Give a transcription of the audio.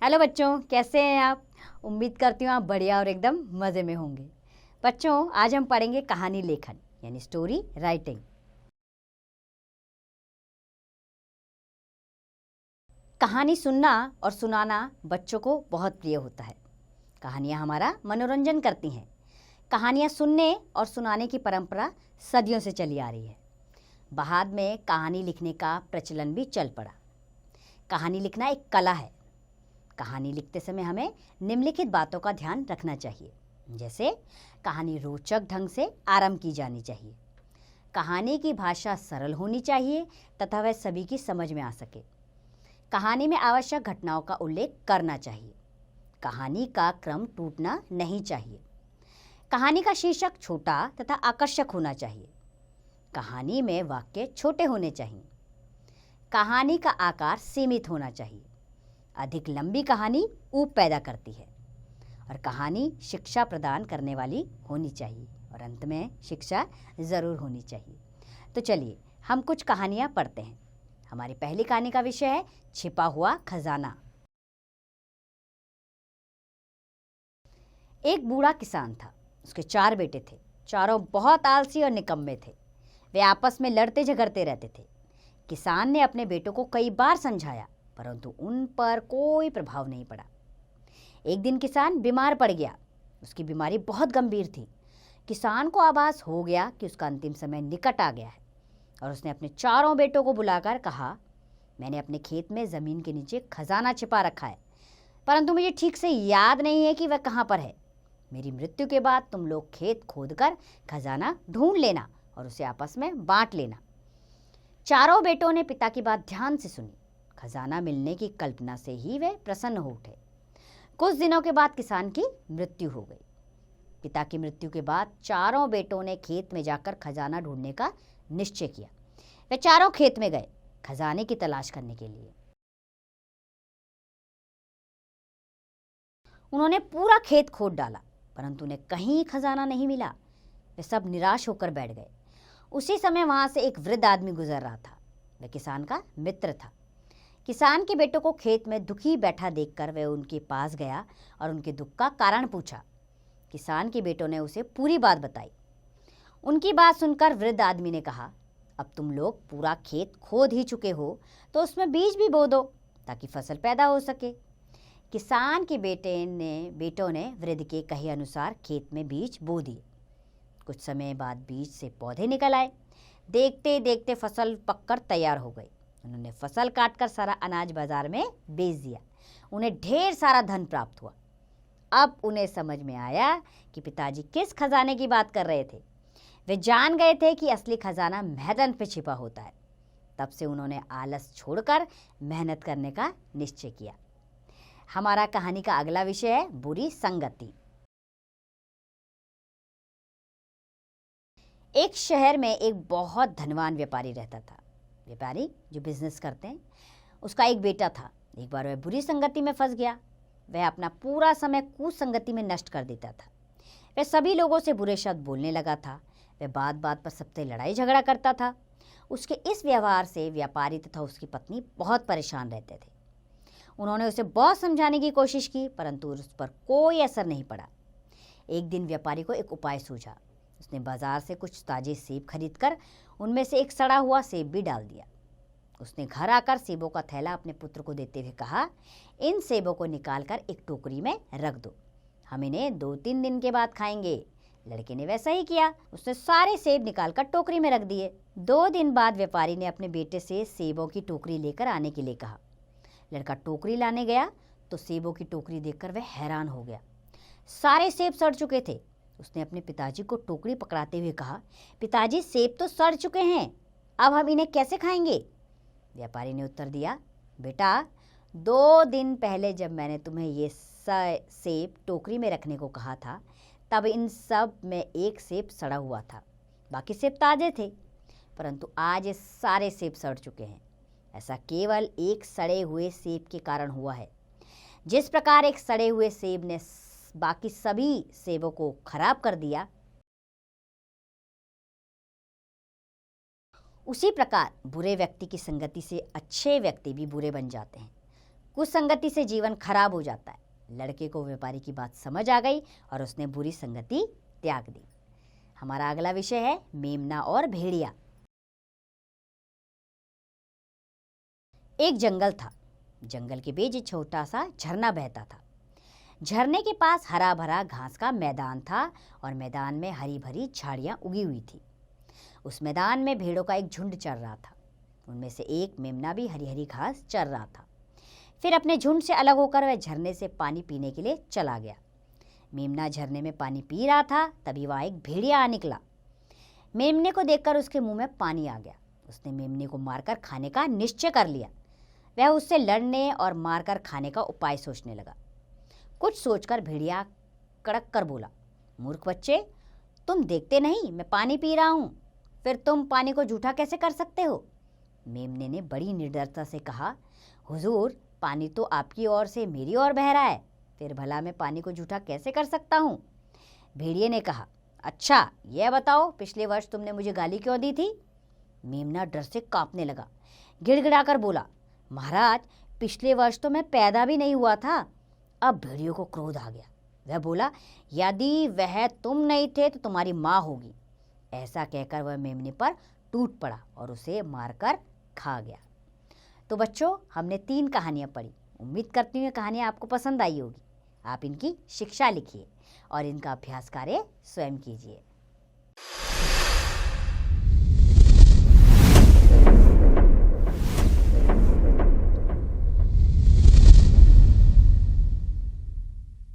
Hello बच्चों, कैसे हैं आप? उम्मीद करती हूँ आप बढ़िया और एकदम मज़े में होंगे। बच्चों, आज हम पढ़ेंगे कहानी लेखन यानी स्टोरी राइटिंग। कहानी सुनना और सुनाना बच्चों को बहुत प्रिय होता है। कहानियाँ हमारा मनोरंजन करती हैं। कहानियाँ सुनने और सुनाने की परंपरा सदियों से चली आ रही है। बाद में कहानी लिखने का प्रचलन भी चल पड़ा। कहानी लिखना एक कला है। कहानी लिखते समय हमें निम्नलिखित बातों का ध्यान रखना चाहिए, जैसे कहानी रोचक ढंग से आरंभ की जानी चाहिए, कहानी की भाषा सरल होनी चाहिए तथा वह सभी की समझ में आ सके, कहानी में आवश्यक घटनाओं का उल्लेख करना चाहिए, कहानी का क्रम टूटना नहीं चाहिए, कहानी का शीर्षक छोटा तथा आकर्षक होना चाहिए, कहानी में वाक्य छोटे होने चाहिए, कहानी का आकार सीमित होना चाहिए, अधिक लंबी कहानी ऊब पैदा करती है और कहानी शिक्षा प्रदान करने वाली होनी चाहिए और अंत में शिक्षा ज़रूर होनी चाहिए। तो चलिए हम कुछ कहानियाँ पढ़ते हैं। हमारी पहली कहानी का विषय है छिपा हुआ खजाना। एक बूढ़ा किसान था। उसके 4 बेटे थे। चारों बहुत आलसी और निकम्मे थे। वे आपस में लड़ते झगड़ते रहते थे। किसान ने अपने बेटों को कई बार समझाया, परंतु उन पर कोई प्रभाव नहीं पड़ा। एक दिन किसान बीमार पड़ गया। उसकी बीमारी बहुत गंभीर थी। किसान को आभास हो गया कि उसका अंतिम समय निकट आ गया है और उसने अपने चारों बेटों को बुलाकर कहा, मैंने अपने खेत में ज़मीन के नीचे खजाना छिपा रखा है, परंतु मुझे ठीक से याद नहीं है कि वह कहाँ पर है। मेरी मृत्यु के बाद तुम लोग खेत खोदकर खजाना ढूंढ लेना और उसे आपस में बांट लेना। चारों बेटों ने पिता की बात ध्यान से सुनी। खजाना मिलने की कल्पना से ही वे प्रसन्न हो उठे। कुछ दिनों के बाद किसान की मृत्यु हो गई। पिता की मृत्यु के बाद चारों बेटों ने खेत में जाकर खजाना ढूंढने का निश्चय किया। वे चारों खेत में गए खजाने की तलाश करने के लिए। उन्होंने पूरा खेत खोद डाला, परंतु उन्हें कहीं खजाना नहीं मिला। वे सब निराश होकर बैठ गए। उसी समय वहां से एक वृद्ध आदमी गुजर रहा था। वह किसान का मित्र था। किसान के बेटों को खेत में दुखी बैठा देखकर वह उनके पास गया और उनके दुख का कारण पूछा। किसान के बेटों ने उसे पूरी बात बताई। उनकी बात सुनकर वृद्ध आदमी ने कहा, अब तुम लोग पूरा खेत खोद ही चुके हो तो उसमें बीज भी बो दो ताकि फसल पैदा हो सके। किसान के बेटों ने वृद्ध के कहे अनुसार खेत में बीज बो दिए। कुछ समय बाद बीज से पौधे निकल आए। देखते देखते फसल पककर तैयार हो गई। उन्होंने फसल काटकर सारा अनाज बाजार में बेच दिया। उन्हें ढेर सारा धन प्राप्त हुआ। अब उन्हें समझ में आया कि पिताजी किस खजाने की बात कर रहे थे। वे जान गए थे कि असली खजाना मैदान पे छिपा होता है। तब से उन्होंने आलस छोड़कर मेहनत करने का निश्चय किया। हमारा कहानी का अगला विषय है बुरी संगति। एक शहर में एक बहुत धनवान व्यापारी रहता था। व्यापारी जो बिजनेस करते हैं, उसका एक बेटा था। एक बार वह बुरी संगति में फंस गया। वह अपना पूरा समय कुसंगति में नष्ट कर देता था। वह सभी लोगों से बुरे शब्द बोलने लगा था। वह बात बात पर सबसे लड़ाई झगड़ा करता था। उसके इस व्यवहार से व्यापारी तथा उसकी पत्नी बहुत परेशान रहते थे। उन्होंने उसे बहुत समझाने की कोशिश की, परंतु उस पर कोई असर नहीं पड़ा। एक दिन व्यापारी को एक उपाय सूझा। उसने बाजार से कुछ ताजे सेब खरीदकर उनमें से एक सड़ा हुआ सेब भी डाल दिया। उसने घर आकर सेबों का थैला अपने पुत्र को देते हुए कहा, इन सेबों को निकालकर एक टोकरी में रख दो, हम इन्हें 2-3 दिन के बाद खाएंगे। लड़के ने वैसा ही किया। उसने सारे सेब निकालकर टोकरी में रख दिए। 2 दिन बाद व्यापारी ने अपने बेटे से सेबों की टोकरी लेकर आने के लिए कहा। लड़का टोकरी लाने गया तो सेबों की टोकरी देखकर वह हैरान हो गया। सारे सेब सड़ चुके थे। उसने अपने पिताजी को टोकरी पकड़ाते हुए कहा, पिताजी, सेब तो सड़ चुके हैं, अब हम इन्हें कैसे खाएंगे? व्यापारी ने उत्तर दिया, बेटा, 2 दिन पहले जब मैंने तुम्हें ये सेब टोकरी में रखने को कहा था, तब इन सब में एक सेब सड़ा हुआ था, बाकी सेब ताजे थे, परंतु आज ये सारे सेब सड़ चुके हैं। ऐसा केवल एक सड़े हुए सेब के कारण हुआ है। जिस प्रकार एक सड़े हुए सेब ने बाकी सभी सेबों को खराब कर दिया, उसी प्रकार बुरे व्यक्ति की संगति से अच्छे व्यक्ति भी बुरे बन जाते हैं। कुसंगति से जीवन खराब हो जाता है। लड़के को व्यापारी की बात समझ आ गई और उसने बुरी संगति त्याग दी। हमारा अगला विषय है मेमना और भेड़िया। एक जंगल था। जंगल के बीच एक छोटा सा झरना बहता था। झरने के पास हरा भरा घास का मैदान था और मैदान में हरी भरी झाड़ियां उगी हुई थी। उस मैदान में भेड़ों का एक झुंड चर रहा था। उनमें से एक मेमना भी हरी हरी घास चर रहा था। फिर अपने झुंड से अलग होकर वह झरने से पानी पीने के लिए चला गया। मेमना झरने में पानी पी रहा था, तभी वहाँ एक भेड़िया आ निकला। मेमने को देखकर उसके मुंह में पानी आ गया। उसने मेमने को मारकर खाने का निश्चय कर लिया। वह उससे लड़ने और मारकर खाने का उपाय सोचने लगा। कुछ सोचकर भेड़िया कड़क कर बोला, मूर्ख बच्चे, तुम देखते नहीं मैं पानी पी रहा हूँ, फिर तुम पानी को जूठा कैसे कर सकते हो? मेमने ने बड़ी निडरता से कहा, हुजूर, पानी तो आपकी ओर से मेरी ओर बह रहा है, फिर भला मैं पानी को जूठा कैसे कर सकता हूँ? भेड़िए ने कहा, अच्छा यह बताओ, पिछले वर्ष तुमने मुझे गाली क्यों दी थी? मेमना डर से कांपने लगा। गिड़गिड़ाकर बोला, महाराज, पिछले वर्ष तो मैं पैदा भी नहीं हुआ था। अब भेड़ियों को क्रोध आ गया। वह बोला, यदि वह तुम नहीं थे तो तुम्हारी माँ होगी। ऐसा कहकर वह मेमने पर टूट पड़ा और उसे मारकर खा गया। तो बच्चों, हमने 3 कहानियाँ पढ़ी। उम्मीद करती हूँ ये कहानियाँ आपको पसंद आई होगी। आप इनकी शिक्षा लिखिए और इनका अभ्यास कार्य स्वयं कीजिए।